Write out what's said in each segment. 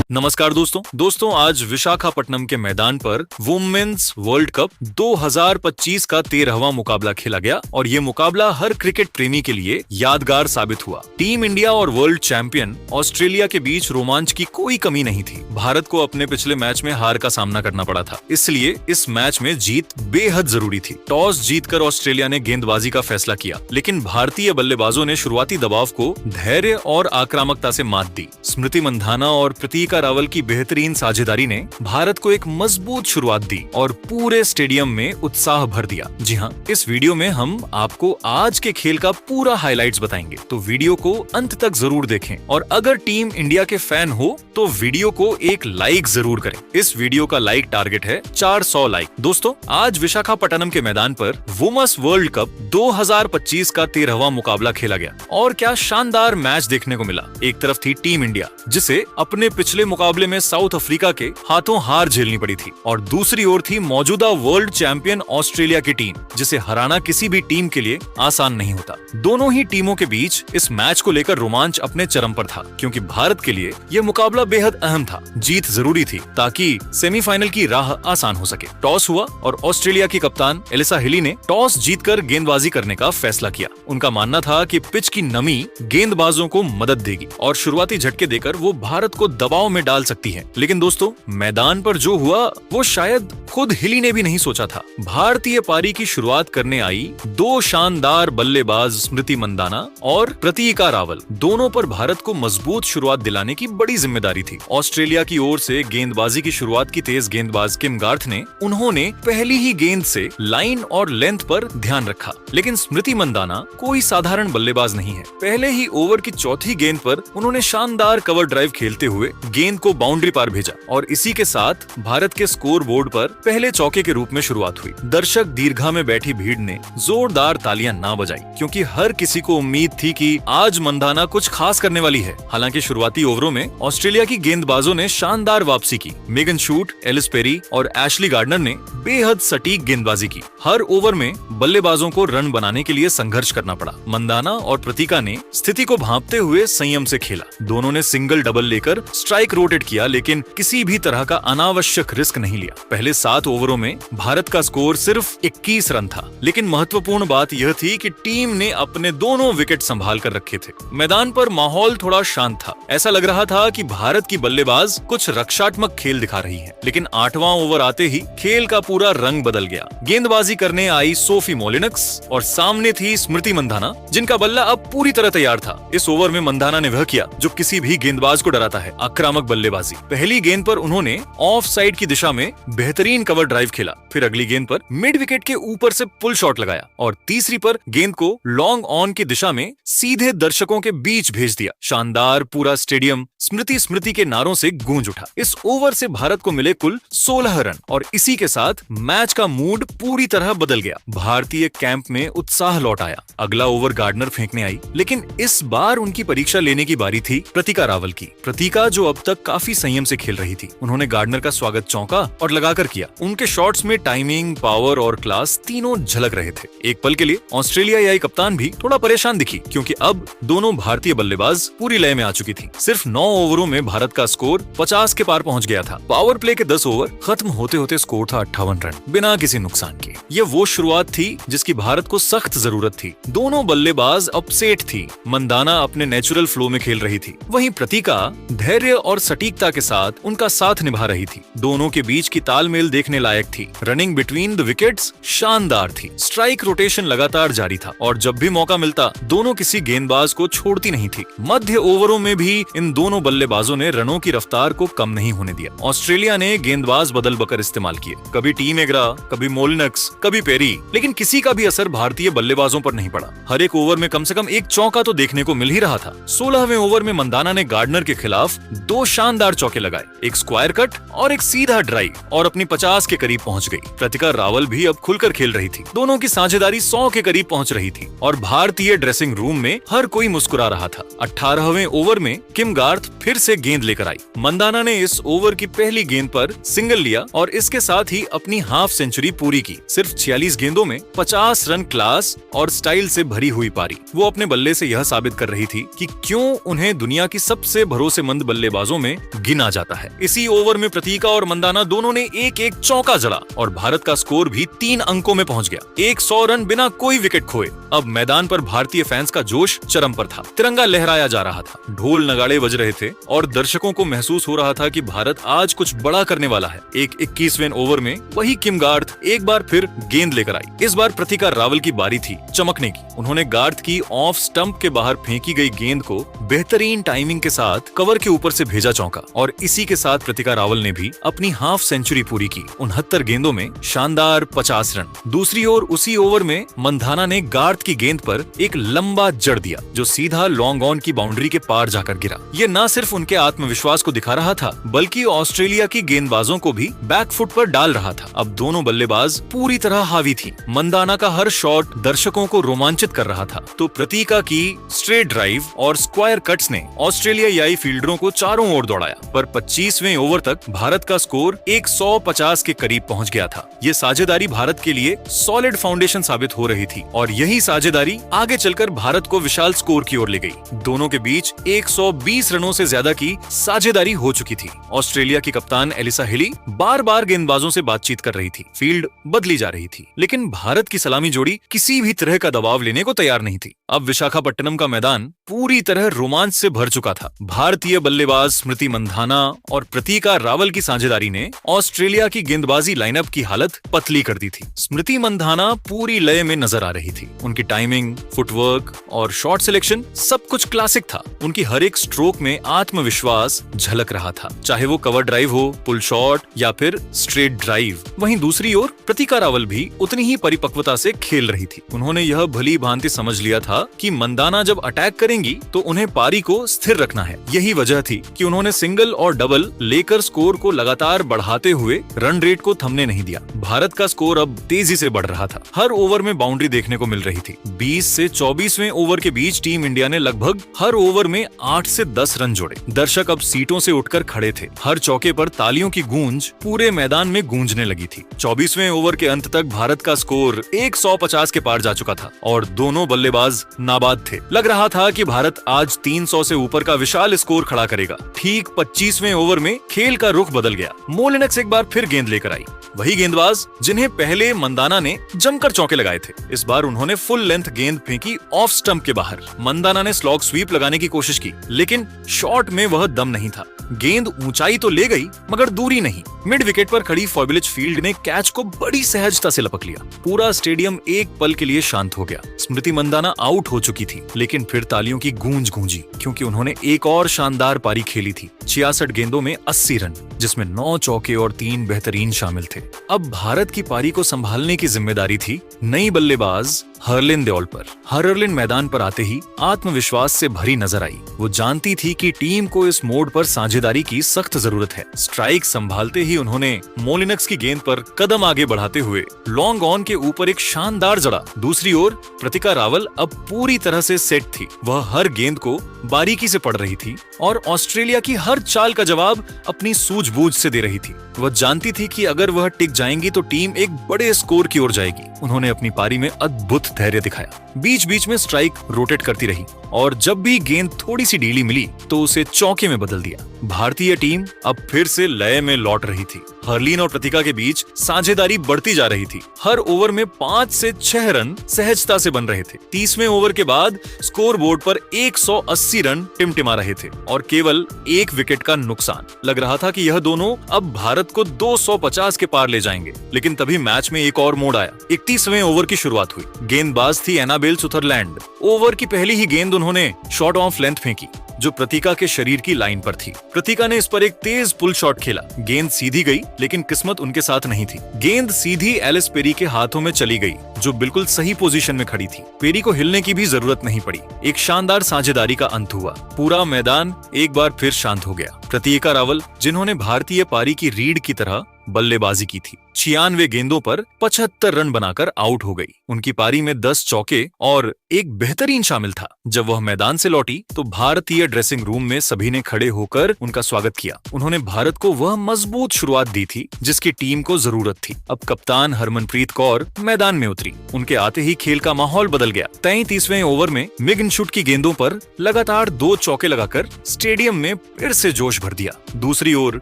नमस्कार दोस्तों आज विशाखापट्टनम के मैदान पर वुमेन्स वर्ल्ड कप 2025 का 13वां मुकाबला खेला गया और ये मुकाबला हर क्रिकेट प्रेमी के लिए यादगार साबित हुआ। टीम इंडिया और वर्ल्ड चैंपियन ऑस्ट्रेलिया के बीच रोमांच की कोई कमी नहीं थी। भारत को अपने पिछले मैच में हार का सामना करना पड़ा था, इसलिए इस मैच में जीत बेहद जरूरी थी। टॉस जीतकर ऑस्ट्रेलिया ने गेंदबाजी का फैसला किया, लेकिन भारतीय बल्लेबाजों ने शुरुआती दबाव को धैर्य और आक्रामकता से मात दी। स्मृति मंधाना और प्रतीका रावल की बेहतरीन साझेदारी ने भारत को एक मजबूत शुरुआत दी और पूरे स्टेडियम में उत्साह भर दिया। जी हाँ, इस वीडियो में हम आपको आज के खेल का पूरा हाइलाइट्स बताएंगे, तो वीडियो को अंत तक जरूर देखें और अगर टीम इंडिया के फैन हो तो वीडियो को एक लाइक जरूर करें। इस वीडियो का लाइक टारगेट है 400 लाइक। दोस्तों, आज विशाखापट्टनम के मैदान पर वुमेन्स वर्ल्ड कप 2025 का 13वां मुकाबला खेला गया और क्या शानदार मैच देखने को मिला। एक तरफ थी टीम इंडिया, जिसे अपने पिछले मुकाबले में साउथ अफ्रीका के हाथों हार झेलनी पड़ी थी, और दूसरी ओर थी मौजूदा वर्ल्ड चैंपियन ऑस्ट्रेलिया की टीम, जिसे हराना किसी भी टीम के लिए आसान नहीं होता। दोनों ही टीमों के बीच इस मैच को लेकर रोमांच अपने चरम पर था, क्योंकि भारत के लिए यह मुकाबला बेहद अहम था। जीत जरूरी थी ताकि सेमीफाइनल की राह आसान हो सके। टॉस हुआ और ऑस्ट्रेलिया की कप्तान एलिसा हिली ने टॉस जीतकर गेंदबाजी करने का फैसला किया। उनका मानना था कि पिच की नमी गेंदबाजों को मदद देगी और शुरुआती झटके देकर वो भारत को दबाव में डाल सकती है। लेकिन दोस्तों, मैदान पर जो हुआ वो शायद खुद हिली ने भी नहीं सोचा था। भारतीय पारी की शुरुआत करने आई दो शानदार बल्लेबाज स्मृति मंदाना और प्रतीका रावल, दोनों पर भारत को मजबूत शुरुआत दिलाने की बड़ी जिम्मेदारी थी। ऑस्ट्रेलिया की ओर से गेंदबाजी की शुरुआत की तेज गेंदबाज किम गार्थ ने उन्होंने पहली ही गेंद से लाइन और लेंथ पर ध्यान रखा, लेकिन स्मृति मंदाना कोई साधारण बल्लेबाज नहीं है। पहले ही ओवर की चौथी गेंद पर उन्होंने शानदार कवर ड्राइव खेलते हुए गेंद को बाउंड्री पार भेजा और इसी के साथ भारत के स्कोर बोर्ड पर पहले चौके के रूप में शुरुआत हुई। दर्शक दीर्घा में बैठी भीड़ ने जोरदार तालियां ना बजाई, क्योंकि हर किसी को उम्मीद थी कि आज मंदाना कुछ खास करने वाली है। हालांकि शुरुआती ओवरों में ऑस्ट्रेलिया की गेंदबाजों ने शानदार वापसी की। मेगन शूट, एलिस पेरी और एशली गार्डनर ने बेहद सटीक गेंदबाजी की। हर ओवर में बल्लेबाजों को रन बनाने के लिए संघर्ष करना पड़ा। मंदाना और प्रतीका ने स्थिति को भांपते हुए संयम से खेला। दोनों ने सिंगल डबल लेकर स्ट्राइक रोटेट किया, लेकिन किसी भी तरह का अनावश्यक रिस्क नहीं लिया। पहले 7 ओवरों में भारत का स्कोर सिर्फ 21 रन था, लेकिन महत्वपूर्ण बात यह थी कि टीम ने अपने दोनों विकेट संभाल कर रखे थे। मैदान पर माहौल थोड़ा शांत था। ऐसा लग रहा था कि भारत की बल्लेबाज कुछ रक्षात्मक खेल दिखा रही है, लेकिन 8वां ओवर आते ही खेल का पूरा रंग बदल गया। गेंदबाजी करने आई सोफी मोलिनक्स और सामने थी स्मृति मंधाना, जिनका बल्ला अब पूरी तरह तैयार था। इस ओवर में मंधाना ने वह किया जो किसी भी गेंदबाज को डराता है, आक्रामक बल्लेबाजी। पहली गेंद पर उन्होंने ऑफ साइड की दिशा में बेहतरीन कवर ड्राइव खेला, फिर अगली गेंद पर मिड विकेट के ऊपर से पुल शॉट लगाया और तीसरी पर गेंद को लॉन्ग ऑन की दिशा में सीधे दर्शकों के बीच भेज दिया। शानदार, पूरा स्टेडियम स्मृति के नारों से गूंज उठा। इस ओवर से भारत को मिले कुल 16 रन और इसी के साथ मैच का मूड पूरी तरह बदल गया। भारतीय कैंप में उत्साह लौट आया। अगला ओवर गार्डनर फेंकने आई, लेकिन इस बार उनकी परीक्षा लेने की बारी थी प्रतीका रावल की। प्रतीका, जो अब तक काफी संयम से खेल रही थी, उन्होंने गार्डनर का स्वागत चौका और लगाकर किया। उनके शॉट्स में टाइमिंग, पावर और क्लास तीनों झलक रहे थे। एक पल के लिए ऑस्ट्रेलियाई कप्तान भी थोड़ा परेशान दिखी, क्योंकि अब दोनों भारतीय बल्लेबाज पूरी लय में आ चुकी थी। सिर्फ 9 ओवरों में भारत का स्कोर 50 के पार पहुंच गया था। पावर प्ले के 10 ओवर खत्म होते होते स्कोर था 58 रन, बिना किसी नुकसान के। यह वो शुरुआत थी जिसकी भारत को सख्त जरूरत थी। दोनों बल्लेबाज अपसेट थी। मंदाना अपने नेचुरल फ्लो में खेल रही थी, वहीं प्रतीका धैर्य और सटीकता के साथ उनका साथ निभा रही थी। दोनों के बीच की तालमेल देखने लायक थी। रनिंग बिटवीन द विकेट्स शानदार थी। स्ट्राइक रोटेशन लगातार जारी था और जब भी मौका मिलता दोनों किसी गेंदबाज को छोड़ती नहीं थी। मध्य ओवरों में भी इन दोनों बल्लेबाजों ने रनों की रफ्तार को कम नहीं होने दिया। ऑस्ट्रेलिया ने गेंदबाज बदल बकर इस्तेमाल किए, कभी टीम एग्रा, कभी मोलिनक्स, कभी पेरी, लेकिन किसी का भी असर भारतीय बल्लेबाजों पर नहीं पड़ा। हर एक ओवर में कम से कम एक चौका तो देखने को मिल ही रहा था। 16वें ओवर में मंदाना ने गार्डनर के खिलाफ 2 शानदार चौके लगाए, एक स्क्वायर कट और एक सीधा ड्राइव, और अपनी 50 के करीब पहुंच गई। प्रतीका रावल भी अब खुलकर खेल रही थी। दोनों की साझेदारी 100 के करीब पहुंच रही थी और भारतीय ड्रेसिंग रूम में हर कोई मुस्कुरा रहा था। 18वें ओवर में किम गार्थ फिर से गेंद लेकर आई। मंदाना ने इस ओवर की पहली गेंद पर सिंगल लिया और इसके साथ ही अपनी हाफ सेंचुरी पूरी की। सिर्फ 46 गेंदों में 50 रन क्लास और स्टाइल से भरी हुई पारी। वो अपने बल्ले से यह साबित कर रही थी कि क्यों उन्हें दुनिया की सबसे भरोसेमंद बल्लेबाजों में गिना जाता है। इसी ओवर में प्रतीका और मंदाना दोनों ने एक एक चौका जड़ा और भारत का स्कोर भी 3 अंकों में पहुंच गया। 100 रन बिना कोई विकेट खोए। अब मैदान पर भारतीय फैंस का जोश चरम पर था। तिरंगा लहराया जा रहा था, ढोल नगाड़े बज रहे थे और दर्शकों को महसूस हो रहा था कि भारत आज कुछ बड़ा करने वाला है। एक 21वें ओवर में वही किम गार्थ एक बार फिर गेंद लेकर आई। इस बार प्रतीका रावल की बारी थी चमकने की। उन्होंने गार्थ की ऑफ स्टंप के बाहर फेंकी गई गेंद को बेहतरीन टाइमिंग के साथ कवर के ऊपर से भेजा चौका और इसी के साथ प्रतीका रावल ने भी अपनी हाफ सेंचुरी पूरी की। 69 गेंदों में शानदार 50 रन। दूसरी ओर उसी ओवर में मंदाना ने गार्थ की गेंद पर एक लंबा जड़ दिया जो सीधा लॉन्ग ऑन की बाउंड्री के पार जाकर गिरा। ये न सिर्फ उनके आत्मविश्वास को दिखा रहा था बल्कि ऑस्ट्रेलिया की गेंदबाजों को भी बैकफुट पर डाल रहा था। अब दोनों बल्लेबाज पूरी तरह हावी थी। मंदाना का हर शॉट दर्शकों को रोमांचित कर रहा था तो प्रतीका की स्ट्रेट ड्राइव और स्क्वायर कट्स ने ऑस्ट्रेलियाई फील्डरों को चारों ओर दौड़ाया। पर 25वें ओवर तक भारत का स्कोर 150 के करीब पहुंच गया था। ये साझेदारी भारत के लिए सॉलिड फाउंडेशन साबित हो रही थी और यही साझेदारी आगे चलकर भारत को विशाल स्कोर की ओर ले गई। दोनों के बीच 120 रनों से ज्यादा की साझेदारी हो चुकी थी। ऑस्ट्रेलिया की कप्तान एलिसा हिली बार बार गेंदबाजों से बातचीत कर रही थी। फील्ड बदली जा रही थी लेकिन भारत की सलामी जोड़ी किसी भी तरह का दबाव लेने को तैयार नहीं थी। अब विशाखापट्टनम का मैदान पूरी तरह रोमांच से भर चुका था। भारतीय बल्लेबाज स्मृति मंधाना और प्रतीका रावल की साझेदारी ने ऑस्ट्रेलिया की गेंदबाजी लाइनअप की हालत पतली कर दी थी। स्मृति मंधाना पूरी लय में नजर आ रही थी। उनकी टाइमिंग, फुटवर्क और शॉट सिलेक्शन सब कुछ क्लासिक था। उनकी हर एक स्ट्रोक में आत्मविश्वास झलक रहा था, चाहे वो कवर ड्राइव हो, पुल शॉट या फिर स्ट्रेट ड्राइव। वहीं दूसरी ओर प्रतीका रावल भी उतनी ही परिपक्वता से खेल रही थी। उन्होंने यह भली भांति समझ लिया था कि मंदाना जब अटैक करेंगी तो उन्हें पारी को स्थिर रखना है। यही वजह थी कि उन्होंने सिंगल और डबल लेकर स्कोर को लगातार बढ़ाते हुए रन रेट को थमने नहीं दिया। भारत का स्कोर अब तेजी से बढ़ रहा था। हर ओवर में बाउंड्री देखने को मिल रही थी। 20 से 24वें ओवर के बीच टीम इंडिया ने लगभग हर ओवर में 8 से 10 रन जोड़े। दर्शक अब सीटों से उठकर खड़े थे। हर चौके पर तालियों की गूंज पूरे मैदान में गूंजने लगी थी। 24वें ओवर के अंत तक भारत का स्कोर 150 के पार जा चुका था और दोनों बल्लेबाज नाबाद थे। लग रहा था कि भारत आज 300 से ऊपर का विशाल स्कोर खड़ा करेगा। ठीक 25वें ओवर में खेल का रुख बदल गया। मोलिनक्स एक बार फिर गेंद लेकर आई। वही गेंदबाज जिन्हें पहले मंदाना ने जमकर चौके लगाए थे। इस बार उन्होंने फुल लेंथ गेंद फेंकी ऑफ स्टंप के बाहर। मंदाना ने स्लॉग स्वीप लगाने की कोशिश की लेकिन शॉट में वह दम नहीं था। गेंद ऊंचाई तो ले गई मगर दूरी नहीं। मिड विकेट पर खड़ी फॉर्बिलिच फील्ड ने कैच को बड़ी सहजता से लपक लिया। पूरा स्टेडियम एक पल के लिए शांत हो गया। स्मृति मंदाना आउट हो चुकी थी लेकिन फिर तालियों की गूंज गूंजी क्योंकि उन्होंने एक और शानदार पारी खेली थी। 66 गेंदों में 80 रन जिसमें 9 चौके और 3 बेहतरीन शामिल थे। अब भारत की पारी को संभालने की जिम्मेदारी थी नई बल्लेबाज हरलिन देओल पर। हरलिन मैदान पर आते ही आत्मविश्वास से भरी नजर आई। वो जानती थी कि टीम को इस मोड पर साझेदारी की सख्त जरूरत है। स्ट्राइक संभालते ही उन्होंने मोलिनक्स की गेंद पर कदम आगे बढ़ाते हुए लॉन्ग ऑन के ऊपर एक शानदार जड़ा। दूसरी ओर प्रतीका रावल अब पूरी तरह से सेट थी। वह हर गेंद को बारीकी से पढ़ रही थी और ऑस्ट्रेलिया की हर चाल का जवाब अपनी सूझबूझ से दे रही थी। वह जानती थी कि अगर वह टिक जाएंगी तो टीम एक बड़े स्कोर की ओर जाएगी। उन्होंने अपनी पारी में अद्भुत धैर्य दिखाया। बीच बीच में स्ट्राइक रोटेट करती रही और जब भी गेंद थोड़ी सी ढीली मिली तो उसे चौके में बदल दिया। भारतीय टीम अब फिर से लय में लौट रही थी। हरलीन और प्रतीका के बीच साझेदारी बढ़ती जा रही थी। हर ओवर में 5 से 6 रन सहजता से बन रहे थे। 30वें ओवर के बाद स्कोर बोर्ड पर 180 रन टिमटिमा रहे थे और केवल 1 विकेट का नुकसान। लग रहा था कि यह दोनों अब भारत को 250 के पार ले जाएंगे लेकिन तभी मैच में एक और मोड़ आया। 31वें ओवर की शुरुआत हुई। गेंदबाज थी एनाबेल सुथरलैंड। ओवर की पहली ही गेंद उन्होंने शॉट ऑफ लेंथ फेंकी जो प्रतीका के शरीर की लाइन पर थी। प्रतीका ने इस पर एक तेज पुल शॉट खेला। गेंद सीधी गई लेकिन किस्मत उनके साथ नहीं थी। गेंद सीधी एलिस पेरी के हाथों में चली गई जो बिल्कुल सही पोजीशन में खड़ी थी। पेरी को हिलने की भी जरूरत नहीं पड़ी। एक शानदार साझेदारी का अंत हुआ। पूरा मैदान एक बार फिर शांत हो गया। प्रतीका रावल जिन्होंने भारतीय पारी की रीढ़ की तरह बल्लेबाजी की थी। 96 गेंदों पर 75 रन बनाकर आउट हो गई। उनकी पारी में 10 चौके और एक बेहतरीन शामिल था। जब वह मैदान से लौटी तो भारतीय ड्रेसिंग रूम में सभी ने खड़े होकर उनका स्वागत किया। उन्होंने भारत को वह मजबूत शुरुआत दी थी जिसकी टीम को जरूरत थी। अब कप्तान हरमनप्रीत कौर मैदान में उतरी। उनके आते ही खेल का माहौल बदल गया। 33वें ओवर में मिगनशुट की गेंदों पर लगातार 2 चौके लगाकर स्टेडियम में फिर से जोश भर दिया। दूसरी ओर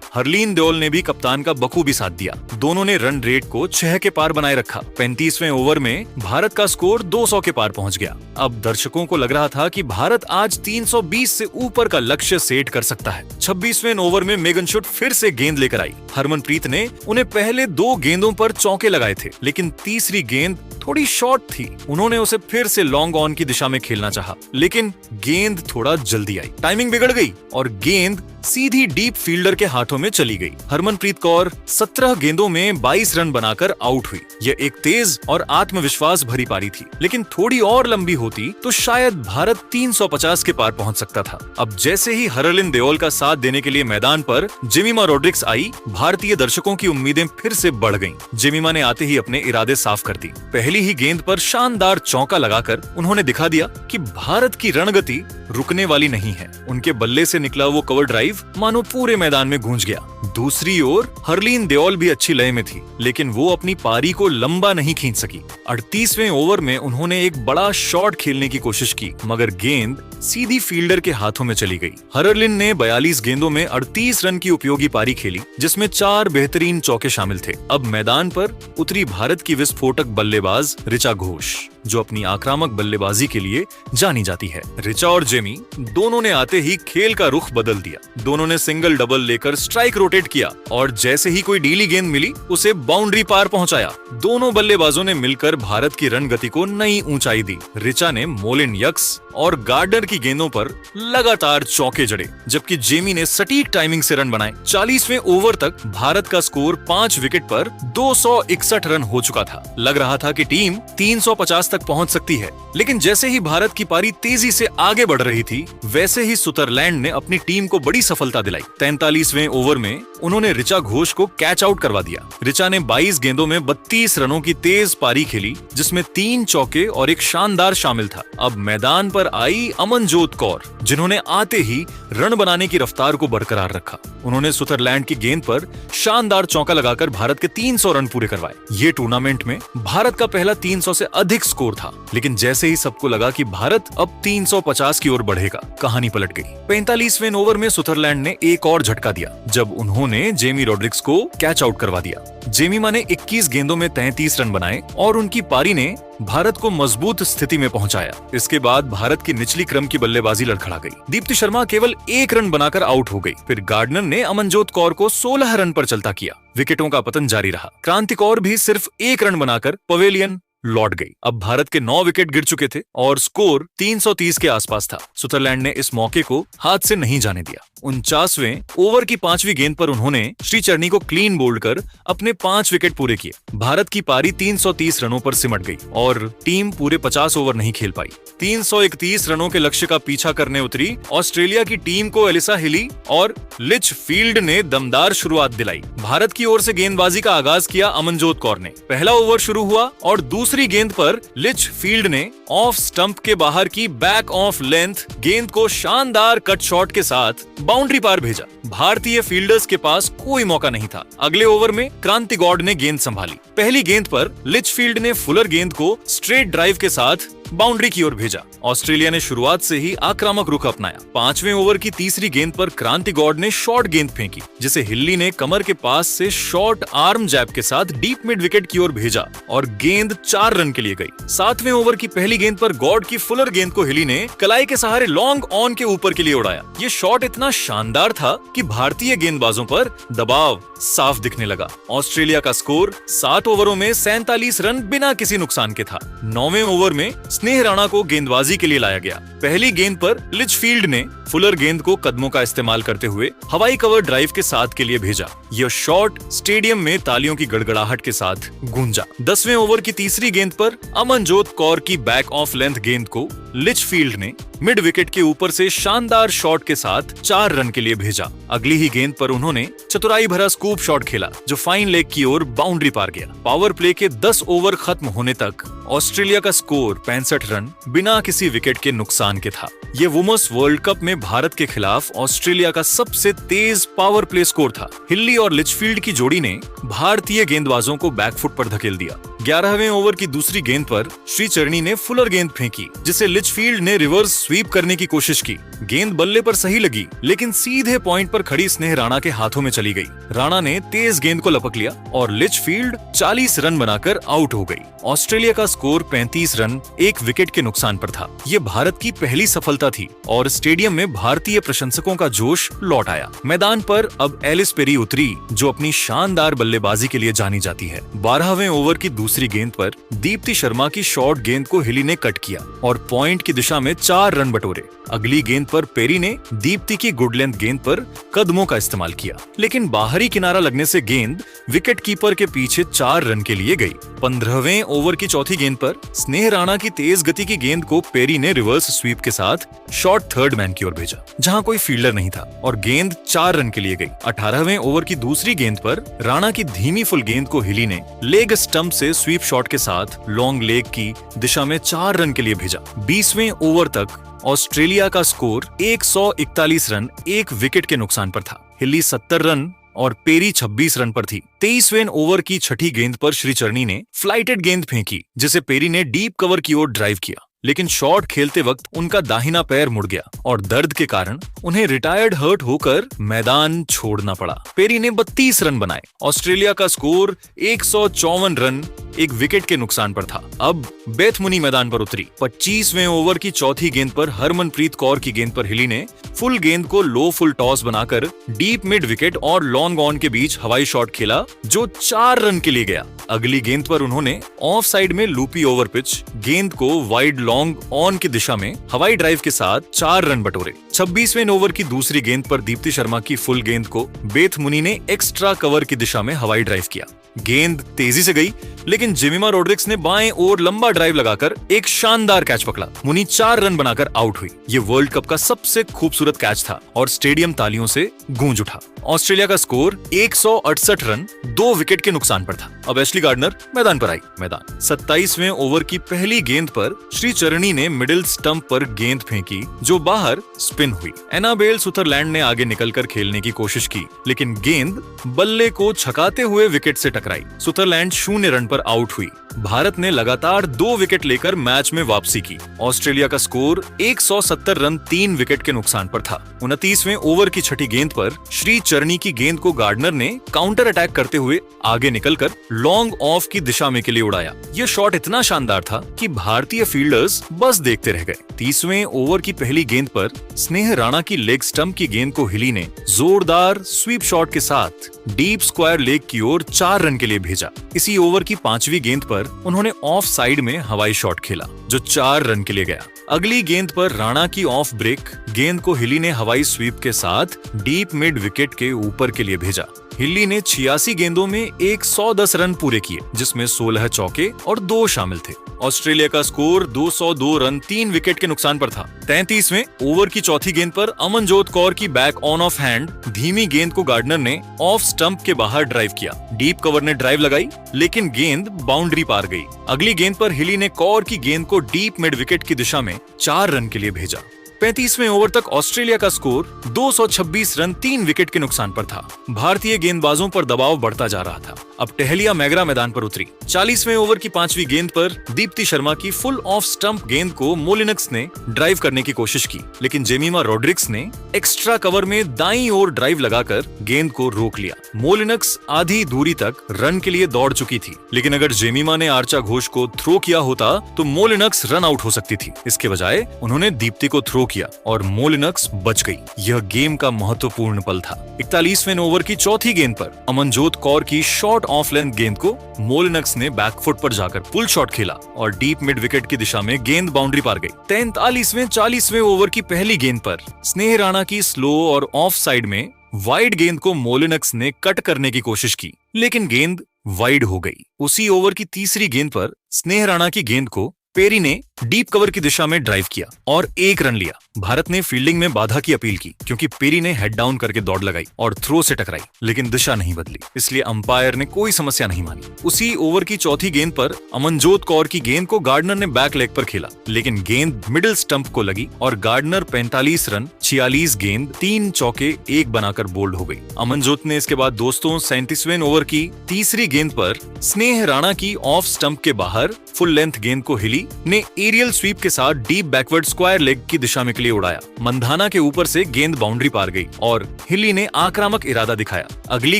हरलीन देओल ने भी कप्तान का बखूबी साथ दिया। दोनों ने रन रेट को 6 के पार बनाए रखा। 35वें ओवर में भारत का स्कोर 200 के पार पहुंच गया। अब दर्शकों को लग रहा था कि भारत आज 320 से ऊपर का लक्ष्य सेट कर सकता है। 26वें ओवर में मेगनशुट फिर से गेंद लेकर आई। हरमनप्रीत ने उन्हें पहले 2 गेंदों पर चौके लगाए थे, लेकिन तीसरी गेंद थोड़ी शॉर्ट थी। उन्होंने उसे फिर से लॉन्ग ऑन की दिशा में खेलना चाहा, लेकिन गेंद थोड़ा जल्दी आई। टाइमिंग बिगड़ गई और गेंद सीधी डीप फील्डर के हाथों में चली गई। हरमनप्रीत कौर 17 गेंदों में 22 रन बनाकर आउट हुई। यह एक तेज और आत्मविश्वास भरी पारी थी, लेकिन थोड़ी और लंबी होती तो शायद भारत 350 के पार पहुंच सकता था। अब जैसे ही हरलिन देओल का साथ देने के लिए मैदान पर जेमिमा रोड्रिग्स आई, भारतीय दर्शकों की उम्मीदें फिर से बढ़ गईं। जेमिमा ने आते ही अपने इरादे साफ कर दी। पहली ही गेंद पर शानदार चौका लगाकर उन्होंने दिखा दिया कि भारत की रणगति रुकने वाली नहीं है। उनके बल्ले से निकला वो कवर ड्राइव मानो पूरे मैदान में गूंज गया। दूसरी ओर हरलीन देओल भी अच्छी लय में थी, लेकिन वो अपनी पारी को लंबा नहीं खींच सकी। 38वें ओवर में उन्होंने एक बड़ा शॉट खेलने की कोशिश की, मगर गेंद सीधी फील्डर के हाथों में चली गई। हरलिन ने 42 गेंदों में 38 रन की उपयोगी पारी खेली, जिसमें 4 बेहतरीन चौके शामिल थे। अब मैदान पर उतरी भारत की विस्फोटक बल्लेबाज ऋचा घोष, जो अपनी आक्रामक बल्लेबाजी के लिए जानी जाती है। ऋचा और जेमी दोनों ने आते ही खेल का रुख बदल दिया। दोनों ने सिंगल डबल लेकर स्ट्राइक रोटेट किया और जैसे ही कोई ढीली गेंद मिली उसे बाउंड्री पार पहुंचाया। दोनों बल्लेबाजों ने मिलकर भारत की रन गति को नई ऊंचाई दी। ऋचा ने मोलिन यक्स और गार्डनर की गेंदों पर लगातार चौके जड़े, जबकि जेमी ने सटीक टाइमिंग से रन बनाए। 40वें ओवर तक भारत का स्कोर 5 विकेट पर 261 रन हो चुका था। लग रहा था कि टीम 350 तक पहुंच सकती है, लेकिन जैसे ही भारत की पारी तेजी से आगे बढ़ रही थी, वैसे ही सुदरलैंड ने अपनी टीम को बड़ी सफलता दिलाई। 43वें ओवर में उन्होंने ऋचा घोष को कैच आउट करवा दिया। ऋचा ने 22 गेंदों में 32 रनों की तेज पारी खेली, जिसमें 3 चौके और एक शानदार शामिल था। अब मैदान पर आई अमनजोत कौर, जिन्होंने आते ही रन बनाने की रफ्तार को बरकरार रखा। उन्होंने सुदरलैंड की गेंद पर शानदार चौका लगाकर भारत के 300 रन पूरे करवाए। ये टूर्नामेंट में भारत का पहला 300 से अधिक स्कोर था, लेकिन जैसे ही सबको लगा कि भारत अब 350 की ओर बढ़ेगा, कहानी पलट गई। 45वें ओवर में सुदरलैंड ने एक और झटका दिया, जब उन्होंने जेमी रोड्रिग्स को कैच आउट करवा दिया। जेमिमा ने 21 गेंदों में 33 रन बनाए और उनकी पारी ने भारत को मजबूत स्थिति में पहुंचाया। इसके बाद भारत की निचली क्रम की बल्लेबाजी लड़खड़ा गई। दीप्ति शर्मा केवल 1 रन बनाकर आउट हो गई। फिर गार्डनर ने अमनजोत कौर को 16 रन पर चलता किया। विकेटों का पतन जारी रहा। क्रांति कौर भी सिर्फ 1 रन बनाकर पवेलियन लौट गई। अब भारत के 9 विकेट गिर चुके थे और स्कोर 330 के आसपास था। सुदरलैंड ने इस मौके को हाथ से नहीं जाने दिया। 49वें ओवर की 5वीं गेंद पर उन्होंने श्रीचरणी को क्लीन बोल्ड कर अपने 5 विकेट पूरे किए। भारत की पारी 330 रनों पर सिमट गई और टीम पूरे 50 ओवर नहीं खेल पाई। 331 रनों के लक्ष्य का पीछा करने उतरी ऑस्ट्रेलिया की टीम को एलिसा हिली और लिच फील्ड ने दमदार शुरुआत दिलाई। भारत की ओर से गेंदबाजी का आगाज किया अमनजोत कौर ने। पहला ओवर शुरू हुआ और दूसरी गेंद पर लिच फील्ड ने ऑफ स्टंप के बाहर की बैक ऑफ लेंथ गेंद को शानदार कट शॉट के साथ बाउंड्री पार भेजा। भारतीय फील्डर्स के पास कोई मौका नहीं था। अगले ओवर में क्रांति गौड़ ने गेंद संभाली। पहली गेंद पर लिचफील्ड ने फुलर गेंद को स्ट्रेट ड्राइव के साथ बाउंड्री की ओर भेजा। ऑस्ट्रेलिया ने शुरुआत से ही आक्रामक रुख अपनाया। 5वें ओवर की तीसरी गेंद पर क्रांति गौड़ ने शॉर्ट गेंद फेंकी, जिसे हिल्ली ने कमर के पास से शॉर्ट आर्म जैब के साथ डीप मिड विकेट की ओर भेजा और गेंद 4 रन के लिए गई। 7वें ओवर की पहली गेंद पर गौड़ की फुलर गेंद को हिल्ली ने कलाई के सहारे लॉन्ग ऑन के ऊपर के लिए उड़ाया। ये शॉट इतना शानदार था कि भारतीय गेंदबाजों पर दबाव साफ दिखने लगा। ऑस्ट्रेलिया का स्कोर 7 ओवरों में 47 रन बिना किसी नुकसान के था। 9वें ओवर में स्नेह राणा को गेंदबाजी के लिए लाया गया। पहली गेंद पर लिचफील्ड ने फुलर गेंद को कदमों का इस्तेमाल करते हुए हवाई कवर ड्राइव के साथ के लिए भेजा। यह शॉट स्टेडियम में तालियों की गड़गड़ाहट के साथ गूंजा। 10वें ओवर की तीसरी गेंद पर अमनजोत कौर की बैक ऑफ लेंथ गेंद को लिचफील्ड ने मिड विकेट के ऊपर से शानदार शॉट के साथ 4 रन के लिए भेजा। अगली ही गेंद पर उन्होंने चतुराई भरा स्कूप शॉट खेला जो फाइन लेग की ओर बाउंड्री पार गया। पावर प्ले के 10 ओवर खत्म होने तक ऑस्ट्रेलिया का स्कोर 65 रन बिना किसी विकेट के नुकसान के था। ये वुमेन्स वर्ल्ड कप में भारत के खिलाफ ऑस्ट्रेलिया का सबसे तेज पावर प्ले स्कोर था। हिल्ली और लिचफील्ड की जोड़ी ने भारतीय गेंदबाजों को बैकफुट पर धकेल दिया। 11वें ओवर की दूसरी गेंद पर श्रीचरणी ने फुलर गेंद फेंकी जिसे लिचफील्ड ने रिवर्स स्वीप करने की कोशिश की। गेंद बल्ले पर सही लगी लेकिन सीधे पॉइंट पर खड़ी स्नेह राणा के हाथों में चली गई। राणा ने तेज गेंद को लपक लिया और लिचफील्ड 40 रन बनाकर आउट हो गई। ऑस्ट्रेलिया का स्कोर 35 रन 1 विकेट के नुकसान पर था। ये भारत की पहली सफलता थी और स्टेडियम में भारतीय प्रशंसकों का जोश लौट आया। मैदान पर अब एलिस पेरी उतरी जो अपनी शानदार बल्लेबाजी के लिए जानी जाती है। 12वें ओवर की दूसरी गेंद पर दीप्ति शर्मा की शॉर्ट गेंद को हिली ने कट किया और पॉइंट की दिशा में 4 रन बटोरे। अगली गेंद पर पेरी ने दीप्ति की गुड लेंथ गेंद पर कदमों का इस्तेमाल किया लेकिन बाहरी किनारा लगने से गेंद विकेट कीपर के पीछे 4 रन के लिए गई। 15वें ओवर की चौथी गेंद पर स्नेह राणा की तेज गति की गेंद को पेरी ने रिवर्स स्वीप के साथ शॉर्ट थर्ड मैन की ओर भेजा जहां कोई फील्डर नहीं था और गेंद 4 रन के लिए गई। 18वें ओवर की दूसरी गेंद पर राणा की धीमी फुल गेंद को हिली ने लेग स्टंप से स्वीप शॉट के साथ लॉन्ग लेग की दिशा में 4 रन के लिए भेजा। 20वें ओवर तक ऑस्ट्रेलिया का स्कोर 141 रन 1 विकेट के नुकसान पर था। हिली 70 रन और पेरी 26 रन पर थी। 23वें ओवर की छठी गेंद पर श्रीचरणी ने फ्लाइटेड गेंद फेंकी जिसे पेरी ने डीप कवर की ओर ड्राइव किया लेकिन शॉट खेलते वक्त उनका दाहिना पैर मुड़ गया और दर्द के कारण उन्हें रिटायर्ड हर्ट होकर मैदान छोड़ना पड़ा। पेरी ने 32 रन बनाए। ऑस्ट्रेलिया का स्कोर 154 रन 1 विकेट के नुकसान पर था। अब बेथ मुनी मैदान पर उतरी। 25वें ओवर की चौथी गेंद पर हरमनप्रीत कौर की गेंद पर हिली ने फुल गेंद को लो फुल टॉस बनाकर डीप मिड विकेट और लॉन्ग ऑन के बीच हवाई शॉट खेला जो 4 रन के लिए गया। अगली गेंद पर उन्होंने ऑफ साइड में लूपी ओवर पिच गेंद को वाइड लॉन्ग ऑन की दिशा में हवाई ड्राइव के साथ 4 रन बटोरे। 26वें ओवर की दूसरी गेंद पर दीप्ति शर्मा की फुल गेंद को बेथ मुनी ने एक्स्ट्रा कवर की दिशा में हवाई ड्राइव किया। गेंद तेजी से गई लेकिन जेमिमा रोड्रिक्स ने बाएं ओर लंबा ड्राइव लगाकर एक शानदार कैच पकड़ा। मुनी 4 रन बनाकर आउट हुई। ये वर्ल्ड कप का सबसे खूबसूरत कैच था और स्टेडियम तालियों से गूंज उठा। ऑस्ट्रेलिया का स्कोर 168 रन 2 विकेट के नुकसान पर था। अब एशली गार्डनर मैदान पर आई। मैदान 27वें ओवर की पहली गेंद पर श्रीचरणी ने मिडिल स्टंप पर गेंद फेंकी जो बाहर स्पिन हुई। एनाबेल सुथरलैंड ने आगे निकलकर खेलने की कोशिश की लेकिन गेंद बल्ले को छकाते हुए विकेट से टकराई। सुथरलैंड 0 रन पर आउट हुई। भारत ने लगातार 2 विकेट लेकर मैच में वापसी की। ऑस्ट्रेलिया का स्कोर 170 रन 3 विकेट के नुकसान पर था। 29वें ओवर की छठी गेंद पर श्रीचरणी की गेंद को गार्डनर ने काउंटर अटैक करते हुए आगे निकलकर लॉन्ग ऑफ की दिशा में के लिए उड़ाया। यह शॉट इतना शानदार था कि भारतीय फील्डर्स बस देखते रह गए। 30वें ओवर की पहली गेंद पर स्नेह राणा की लेग स्टंप की गेंद को हिली ने जोरदार स्वीप शॉट के साथ डीप स्क्वायर लेग की ओर 4 रन के लिए भेजा। इसी ओवर की 5वीं गेंद पर उन्होंने ऑफ साइड में हवाई शॉट खेला जो 4 रन के लिए गया। अगली गेंद पर राणा की ऑफ ब्रेक गेंद को हिली ने हवाई स्वीप के साथ डीप मिड विकेट के ऊपर के लिए भेजा। हिल्ली ने 86 गेंदों में 110 रन पूरे किए जिसमें 16 चौके और 2 शामिल थे। ऑस्ट्रेलिया का स्कोर 202 रन 3 विकेट के नुकसान पर था। 33वें ओवर की चौथी गेंद पर अमनजोत कौर की बैक ऑन ऑफ हैंड धीमी गेंद को गार्डनर ने ऑफ स्टंप के बाहर ड्राइव किया। डीप कवर ने ड्राइव लगाई लेकिन गेंद बाउंड्री पार गई। अगली गेंद पर हिली ने कौर की गेंद को डीप मिड विकेट की दिशा में 4 रन के लिए भेजा। 35वें ओवर तक ऑस्ट्रेलिया का स्कोर 226 रन 3 विकेट के नुकसान पर था। भारतीय गेंदबाजों पर दबाव बढ़ता जा रहा था। अब टहलिया मैगरा मैदान पर उतरी। 40वें ओवर की 5वीं गेंद पर दीप्ति शर्मा की फुल ऑफ स्टंप गेंद को मोलिनक्स ने ड्राइव करने की कोशिश की लेकिन जेमिमा रोड्रिक्स ने एक्स्ट्रा कवर में दाईं ओर ड्राइव लगाकर गेंद को रोक लिया। मोलिनक्स आधी दूरी तक रन के लिए दौड़ चुकी थी लेकिन अगर जेमिमा ने आर्चा घोष को थ्रो किया होता तो मोलिनक्स रन आउट हो सकती थी। इसके बजाय उन्होंने दीप्ति को थ्रो किया और मोलिनक्स बच गई। यह गेम का महत्वपूर्ण पल था। 41वें ओवर की चौथी गेंद पर अमनजोत कौर की शॉर्ट ऑफ लेंथ गेंद को मोलिनक्स ने बैकफुट पर जाकर पुल शॉट खेला और डीप मिड विकेट की दिशा में गेंद बाउंड्री पार गई। 43वें ओवर की पहली गेंद पर स्नेह राणा की स्लो और ऑफ साइड में वाइड गेंद को मोलिनक्स ने कट करने की कोशिश की, लेकिन गेंद वाइड हो गई। उसी ओवर की तीसरी गेंद पर स्नेह राणा की गेंद को पेरी ने डीप कवर की दिशा में ड्राइव किया और 1 रन लिया। भारत ने फील्डिंग में बाधा की अपील की क्योंकि पेरी ने हेड डाउन करके दौड़ लगाई और थ्रो से टकराई, लेकिन दिशा नहीं बदली, इसलिए अंपायर ने कोई समस्या नहीं मानी। उसी ओवर की चौथी गेंद पर अमनजोत कौर की गेंद को गार्डनर ने बैक लेग पर खेला, लेकिन गेंद मिडिल स्टंप को लगी और गार्डनर 45 रन 46 गेंद 3 चौके 1 बनाकर बोल्ड हो गई। अमनजोत ने इसके बाद दोस्तों 37वें ओवर की तीसरी गेंद पर स्नेह राणा की ऑफ स्टंप के बाहर फुल लेंथ गेंद को हिली ने एरियल स्वीप के साथ डीप बैकवर्ड स्क्वायर लेग की दिशा में के लिए उड़ाया। मंधाना के ऊपर से गेंद बाउंड्री पार गई और हिली ने आक्रामक इरादा दिखाया। अगली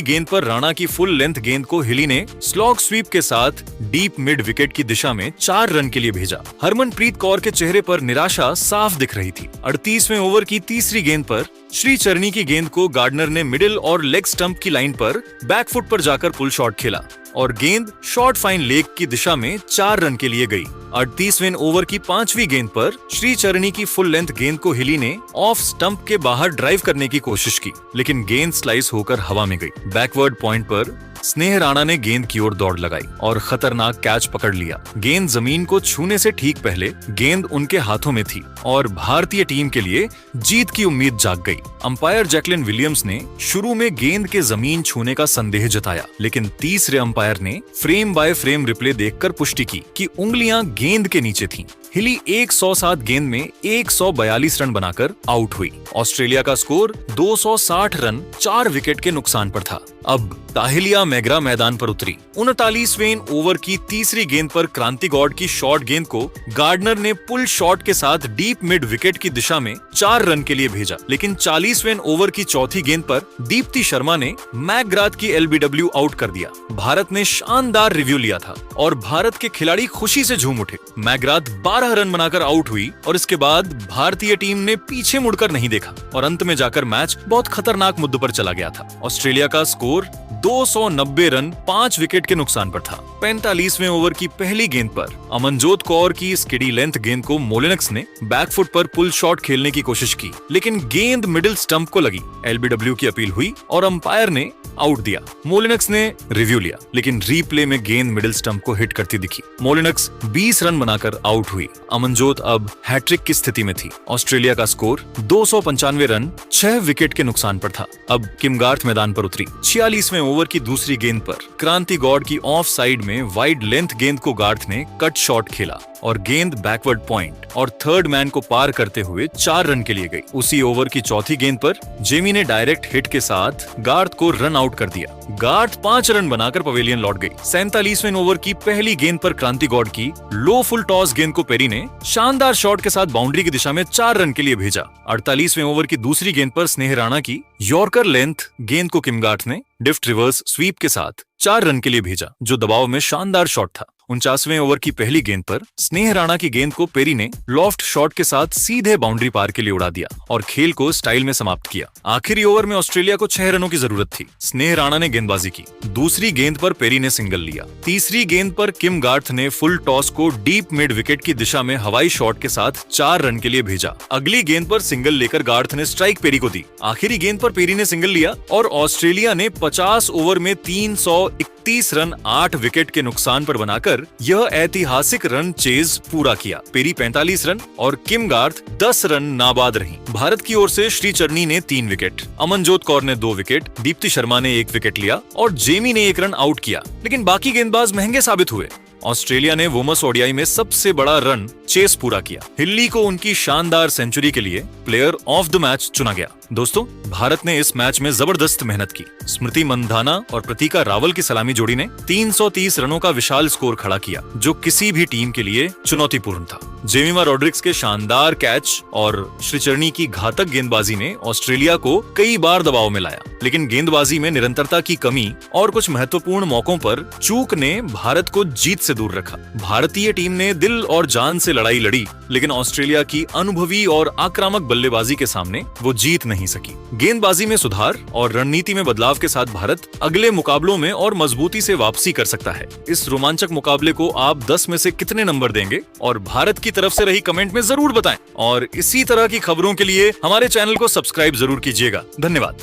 गेंद पर राणा की फुल लेंथ गेंद को हिली ने स्लॉग स्वीप के साथ डीप मिड विकेट की दिशा में 4 रन के लिए भेजा। हरमनप्रीत कौर के चेहरे पर निराशा साफ दिख रही थी। 38वें ओवर की तीसरी गेंद पर श्रीचरणी की गेंद को गार्डनर ने मिडिल और लेग स्टंप की लाइन पर बैकफुट पर जाकर पुल शॉट खेला और गेंद शॉर्ट फाइन लेग की दिशा में 4 रन के लिए गई। 38वें ओवर की 5वीं गेंद पर श्रीचरणी की फुल लेंथ गेंद को हिली ने ऑफ स्टंप के बाहर ड्राइव करने की कोशिश की, लेकिन गेंद स्लाइस होकर हवा में गई। बैकवर्ड पॉइंट पर स्नेह राणा ने गेंद की ओर दौड़ लगाई और खतरनाक कैच पकड़ लिया। गेंद जमीन को छूने से ठीक पहले गेंद उनके हाथों में थी और भारतीय टीम के लिए जीत की उम्मीद जाग गई। अंपायर जैकलिन विलियम्स ने शुरू में गेंद के जमीन छूने का संदेह जताया, लेकिन तीसरे अंपायर ने फ्रेम बाय फ्रेम रिप्ले देखकर पुष्टि की कि उंगलियां गेंद के नीचे थीं। हिली 107 गेंद में 142 रन बनाकर आउट हुई। ऑस्ट्रेलिया का स्कोर 260 रन 4 विकेट के नुकसान पर था। अब ताहिलिया मैग्रा मैदान पर उतरी। 39वें ओवर की तीसरी गेंद पर क्रांति गौड़ की शॉर्ट गेंद को गार्डनर ने पुल शॉट के साथ डीप मिड विकेट की दिशा में 4 रन के लिए भेजा, लेकिन 40वें ओवर की चौथी गेंद पर दीप्ति शर्मा ने मैकग्राथ की एलबीडब्ल्यू आउट कर दिया। भारत ने शानदार रिव्यू लिया था और भारत के खिलाड़ी खुशी से झूम उठे। मैकग्राथ 12 रन बनाकर आउट हुई और इसके बाद भारतीय टीम ने पीछे मुड़कर नहीं देखा और अंत में जाकर मैच बहुत खतरनाक मुद्दे पर चला गया था। ऑस्ट्रेलिया का स्कोर 290 रन 5 विकेट के नुकसान पर था। 45वें ओवर की पहली गेंद पर अमनजोत कौर की स्किडी लेंथ गेंद को मोलिनक्स ने बैकफुट पर पुल शॉट खेलने की कोशिश की, लेकिन गेंद मिडिल स्टंप को लगी। एलबीडब्ल्यू की अपील हुई और अंपायर ने आउट दिया। मोलिनक्स ने रिव्यू लिया, लेकिन रीप्ले में गेंद मिडिल स्टंप को हिट करती दिखी। मोलिनक्स 20 रन बनाकर आउट हुई। अमनजोत अब हैट्रिक की स्थिति में थी। ऑस्ट्रेलिया का स्कोर 295 रन 6 विकेट के नुकसान पर था। अब किम गार्थ मैदान पर उतरी। 46वें ओवर की दूसरी गेंद पर क्रांति गौड़ की ऑफ साइड में वाइड लेंथ गेंद को गार्थ ने कट शॉट खेला और गेंद बैकवर्ड पॉइंट और थर्ड मैन को पार करते हुए 4 रन के लिए गई। उसी ओवर की चौथी गेंद पर जेमी ने डायरेक्ट हिट के साथ गार्थ को रन आउट कर दिया। गार्थ 5 रन बनाकर पवेलियन लौट गई। 47वें ओवर की पहली गेंद पर क्रांति गौड़ की लो फुल टॉस गेंद को पेरी ने शानदार शॉट के साथ बाउंड्री की दिशा में 4 रन के लिए भेजा। 48वें ओवर की दूसरी गेंद पर स्नेह राणा की यॉर्कर लेंथ गेंद को किम गार्थ ने डिफ्ट रिवर्स स्वीप के साथ 4 रन के लिए भेजा, जो दबाव में शानदार शॉट था। 49वें ओवर की पहली गेंद पर स्नेह राणा की गेंद को पेरी ने लॉफ्ट शॉट के साथ सीधे बाउंड्री पार के लिए उड़ा दिया और खेल को स्टाइल में समाप्त किया। आखिरी ओवर में ऑस्ट्रेलिया को 6 रनों की जरूरत थी। स्नेह राणा ने गेंदबाजी की। दूसरी गेंद पर पेरी ने सिंगल लिया। तीसरी गेंद पर किम गार्थ ने फुल टॉस को डीप मिड विकेट की दिशा में हवाई शॉट के साथ 4 रन के लिए भेजा। अगली गेंद पर सिंगल लेकर गार्थ ने स्ट्राइक पेरी को दी। आखिरी गेंद पर पेरी ने सिंगल लिया और ऑस्ट्रेलिया ने 50 ओवर में 331 रन 8 विकेट के नुकसान पर बनाकर यह ऐतिहासिक रन चेज पूरा किया। पेरी 45 रन और किम गार्थ 10 रन नाबाद रही। भारत की ओर से श्रीचरणी ने 3 विकेट, अमनजोत कौर ने 2 विकेट, दीप्ति शर्मा ने 1 विकेट लिया और जेमी ने 1 रन आउट किया, लेकिन बाकी गेंदबाज महंगे साबित हुए। ऑस्ट्रेलिया ने वुमेन्स ओडीआई में सबसे बड़ा रन चेस पूरा किया। हिल्ली को उनकी शानदार सेंचुरी के लिए प्लेयर ऑफ द मैच चुना गया। दोस्तों, भारत ने इस मैच में जबरदस्त मेहनत की। स्मृति मंधाना और प्रतीका रावल की सलामी जोड़ी ने 330 रनों का विशाल स्कोर खड़ा किया, जो किसी भी टीम के लिए चुनौतीपूर्ण था। जेमिमा रॉड्रिक्स के शानदार कैच और श्रीचरणी की घातक गेंदबाजी ने ऑस्ट्रेलिया को कई बार दबाव में लाया, लेकिन गेंदबाजी में निरंतरता की कमी और कुछ महत्वपूर्ण मौकों पर चूक ने भारत को जीत से दूर रखा। भारतीय टीम ने दिल और जान से लड़ाई लड़ी, लेकिन ऑस्ट्रेलिया की अनुभवी और आक्रामक बल्लेबाजी के सामने वो जीत नहीं सकी। गेंदबाजी में सुधार और रणनीति में बदलाव के साथ भारत अगले मुकाबलों में और मजबूती से वापसी कर सकता है। इस रोमांचक मुकाबले को आप 10 में से कितने नंबर देंगे और भारत की तरफ से रही कमेंट में जरूर बताएं। और इसी तरह की खबरों के लिए हमारे चैनल को सब्सक्राइब जरूर कीजिएगा। धन्यवाद।